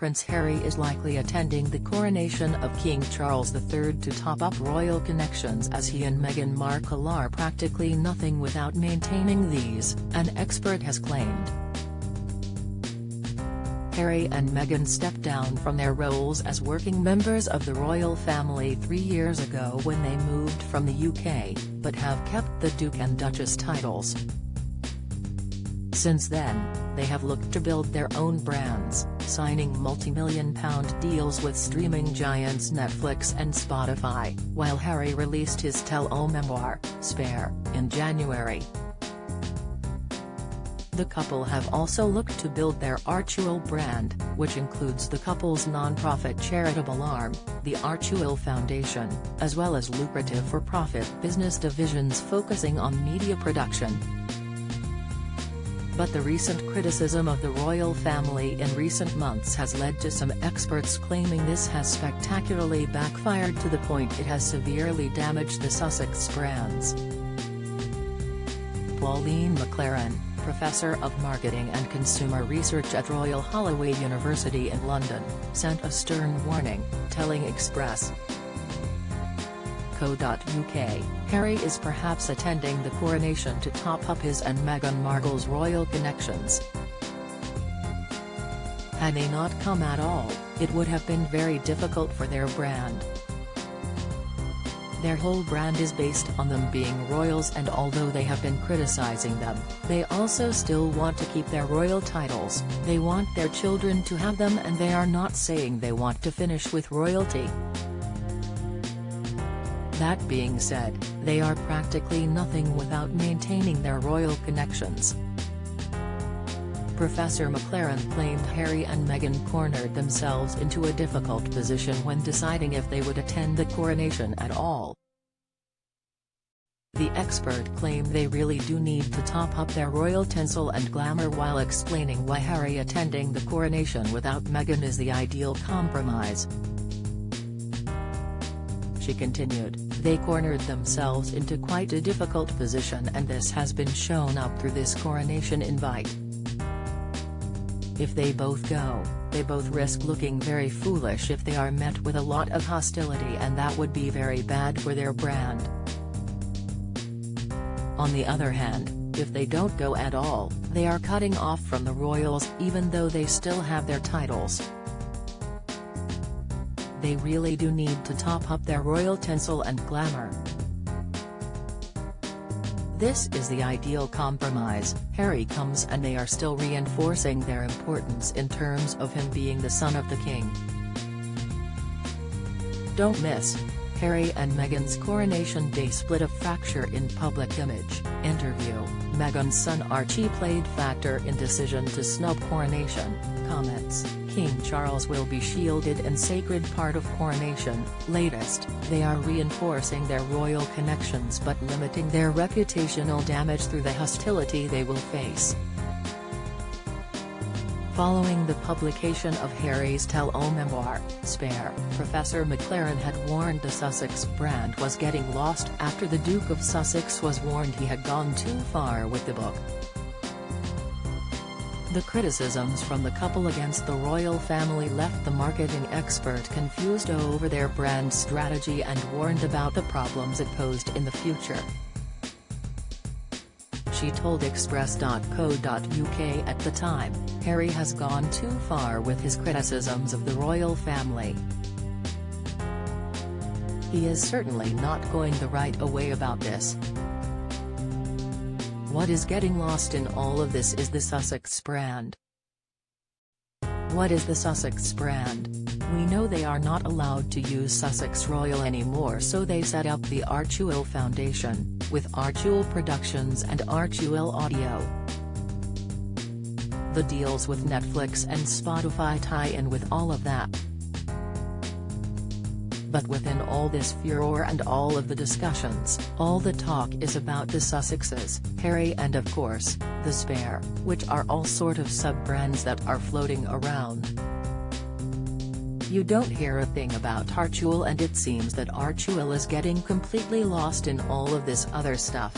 Prince Harry is likely attending the coronation of King Charles III to top up royal connections, as he and Meghan Markle are practically nothing without maintaining these, an expert has claimed. Harry and Meghan stepped down from their roles as working members of the royal family 3 years ago when they moved from the UK, but have kept the Duke and Duchess titles. Since then, they have looked to build their own brands, signing multi-million-pound deals with streaming giants Netflix and Spotify, while Harry released his tell-all memoir, Spare, in January. The couple have also looked to build their Archewell brand, which includes the couple's non-profit charitable arm, the Archewell Foundation, as well as lucrative for-profit business divisions focusing on media production. But the recent criticism of the royal family in recent months has led to some experts claiming this has spectacularly backfired to the point it has severely damaged the Sussex brands. Pauline McLaren, Professor of Marketing and Consumer Research at Royal Holloway University in London, sent a stern warning, telling Express.co.uk, Harry is perhaps attending the coronation to top up his and Meghan Markle's royal connections. Had they not come at all, it would have been very difficult for their brand. Their whole brand is based on them being royals, and although they have been criticizing them, they also still want to keep their royal titles. They want their children to have them, and they are not saying they want to finish with royalty. That being said, they are practically nothing without maintaining their royal connections. Professor McLaren claimed Harry and Meghan cornered themselves into a difficult position when deciding if they would attend the coronation at all. The expert claimed they really do need to top up their royal tinsel and glamour, while explaining why Harry attending the coronation without Meghan is the ideal compromise. She continued, they cornered themselves into quite a difficult position, and this has been shown up through this coronation invite. If they both go, they both risk looking very foolish if they are met with a lot of hostility, and that would be very bad for their brand. On the other hand, if they don't go at all, they are cutting off from the royals, even though they still have their titles. They really do need to top up their royal tinsel and glamour. This is the ideal compromise. Harry comes and they are still reinforcing their importance in terms of him being the son of the king. Don't miss Harry and Meghan's Coronation Day split, a fracture in public image. Interview, Meghan's son Archie played factor in decision to snub coronation. Comments, King Charles will be shielded in sacred part of coronation. Latest, they are reinforcing their royal connections but limiting their reputational damage through the hostility they will face. Following the publication of Harry's tell-all memoir, Spare, Professor McLaren had warned the Sussex brand was getting lost after the Duke of Sussex was warned he had gone too far with the book. The criticisms from the couple against the royal family left the marketing expert confused over their brand strategy and warned about the problems it posed in the future. She told Express.co.uk at the time, Harry has gone too far with his criticisms of the royal family. He is certainly not going the right way about this. What is getting lost in all of this is the Sussex brand. What is the Sussex brand? We know they are not allowed to use Sussex Royal anymore, so they set up the Archewell Foundation, with Archewell Productions and Archewell Audio. The deals with Netflix and Spotify tie in with all of that. But within all this furor and all of the discussions, all the talk is about the Sussexes, Harry and of course, the Spare, which are all sort of sub-brands that are floating around. You don't hear a thing about Archewell, and it seems that Archewell is getting completely lost in all of this other stuff.